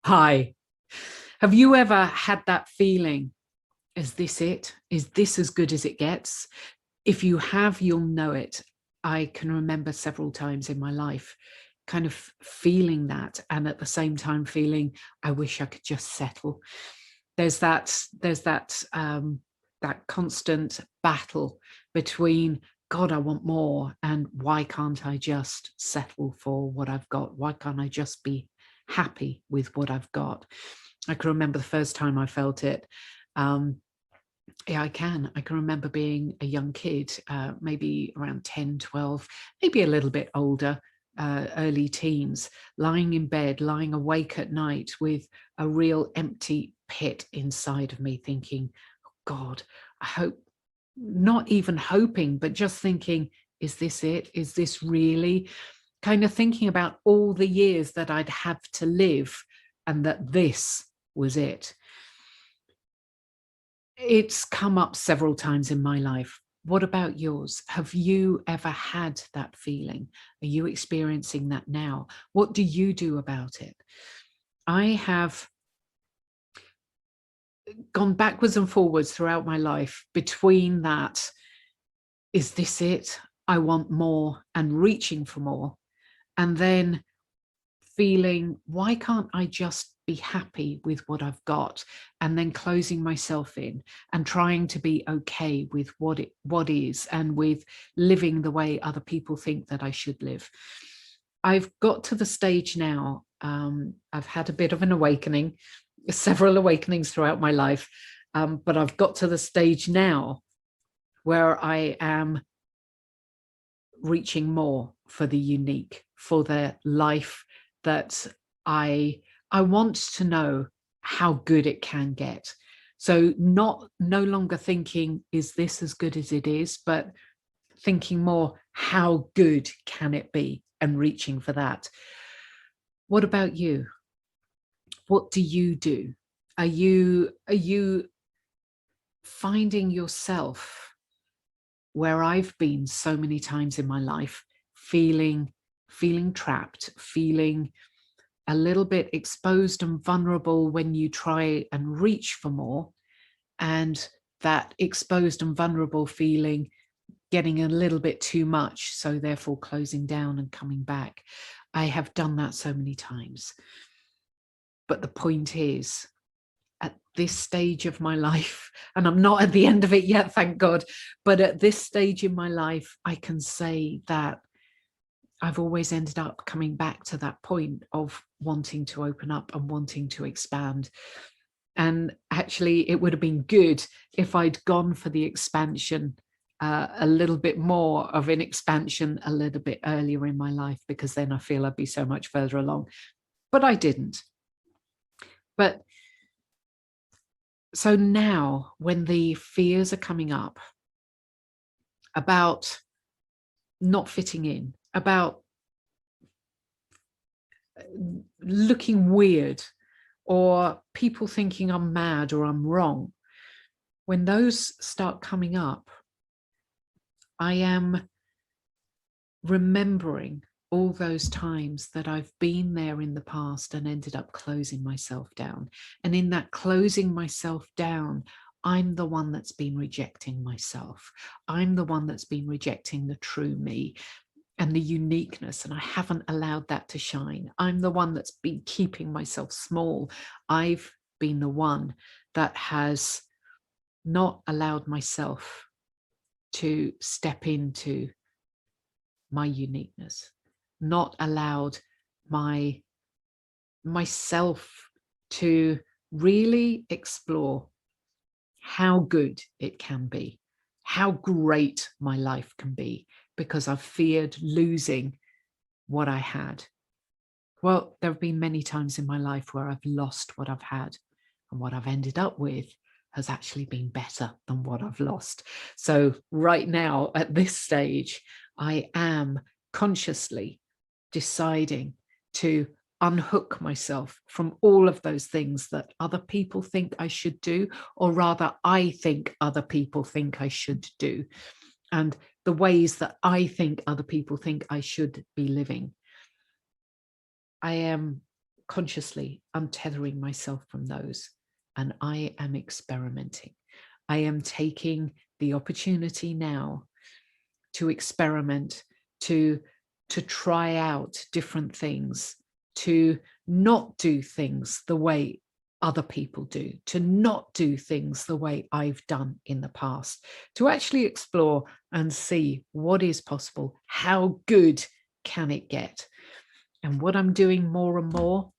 Hi. Have you ever had that feeling? Is this it? Is this as good as it gets? If you have, you'll know it. I can remember several times in my life kind of feeling that, and at the same time feeling, I wish I could just settle. There's that constant battle between, God, I want more, and why can't I just settle for what I've got? Why can't I just be happy with what I've got? I can remember the first time I felt it. Yeah, I can remember being a young kid, maybe around 10, 12, maybe a little bit older, early teens, lying in bed, lying awake at night with a real empty pit inside of me, thinking, God, I hope, not even hoping, but just thinking, is this it? Is this really? Kind of thinking about all the years that I'd have to live and that this was it. It's come up several times in my life. What about yours? Have you ever had that feeling? Are you experiencing that now? What do you do about it? I have gone backwards and forwards throughout my life between that, is this it? I want more, and reaching for more. And then feeling, why can't I just be happy with what I've got? And then closing myself in and trying to be okay with what is, and with living the way other people think that I should live. I've got to the stage now, I've had a bit of an awakening, several awakenings throughout my life, but I've got to the stage now where I am reaching more for the unique, for the life that I want to know how good it can get. So no longer thinking, is this as good as it is, but thinking more, how good can it be, and reaching for that. What about you? What do you do? Are you finding yourself where I've been so many times in my life, feeling trapped, feeling a little bit exposed and vulnerable when you try and reach for more, and that exposed and vulnerable feeling getting a little bit too much, so therefore closing down and coming back? I have done that so many times. But the point is, at this stage of my life, and I'm not at the end of it yet, thank God, but at this stage in my life, I can say that I've always ended up coming back to that point of wanting to open up and wanting to expand. And actually, it would have been good if I'd gone for the expansion, a little bit more of an expansion a little bit earlier in my life, because then I feel I'd be so much further along. But I didn't. But so now, when the fears are coming up about not fitting in, about looking weird, or people thinking I'm mad or I'm wrong, when those start coming up, I am remembering all those times that I've been there in the past and ended up closing myself down. And in that closing myself down, I'm the one that's been rejecting myself. I'm the one that's been rejecting the true me and the uniqueness, and I haven't allowed that to shine. I'm the one that's been keeping myself small. I've been the one that has not allowed myself to step into my uniqueness, not allowed myself to really explore how good it can be, how great my life can be, because I've feared losing what I had. Well, there have been many times in my life where I've lost what I've had, and what I've ended up with has actually been better than what I've lost. So right now, at this stage, I am consciously deciding to unhook myself from all of those things that other people think I should do, or rather I think other people think I should do, and the ways that I think other people think I should be living. I am consciously untethering myself from those, and I am experimenting. I am taking the opportunity now to experiment, to try out different things, to not do things the way other people do, to not do things the way I've done in the past, to actually explore and see what is possible, how good can it get. And what I'm doing more and more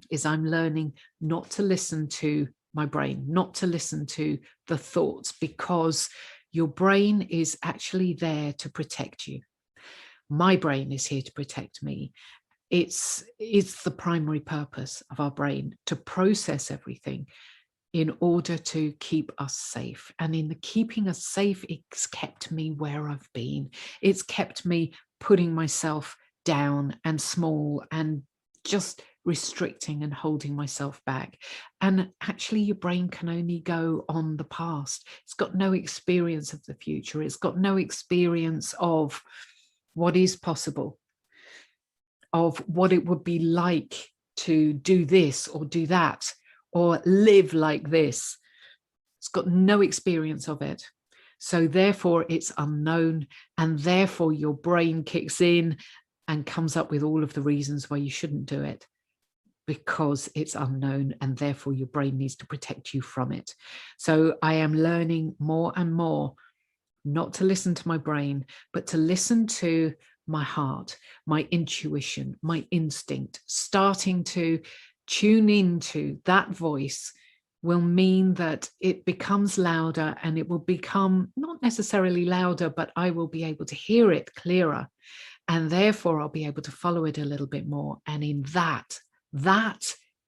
is I'm learning not to listen to my brain, not to listen to the thoughts, because your brain is actually there to protect you. My brain is here to protect me. It's the primary purpose of our brain, to process everything in order to keep us safe. And in the keeping us safe, it's kept me where I've been. It's kept me putting myself down and small and just restricting and holding myself back. And actually, your brain can only go on the past. It's got no experience of the future. It's got no experience of what is possible, of what it would be like to do this or do that, or live like this. It's got no experience of it. So therefore it's unknown, and therefore your brain kicks in and comes up with all of the reasons why you shouldn't do it, because it's unknown, and therefore your brain needs to protect you from it. So I am learning more and more not to listen to my brain, but to listen to my heart, my intuition, my instinct. Starting to tune into that voice will mean that it becomes louder, and it will become not necessarily louder, but I will be able to hear it clearer. And therefore I'll be able to follow it a little bit more. And in that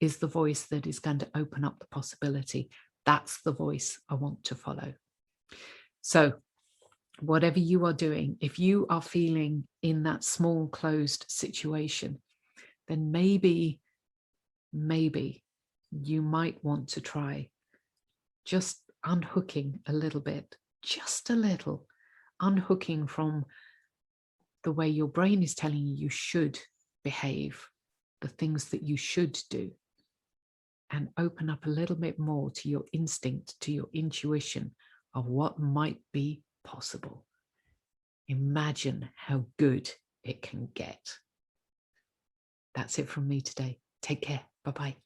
is the voice that is going to open up the possibility. That's the voice I want to follow. So whatever you are doing, if you are feeling in that small closed situation, then maybe you might want to try just unhooking a little bit, just a little, unhooking from the way your brain is telling you should behave, the things that you should do, and open up a little bit more to your instinct, to your intuition of what might be possible. Imagine how good it can get. That's it from me today. Take care. Bye-bye.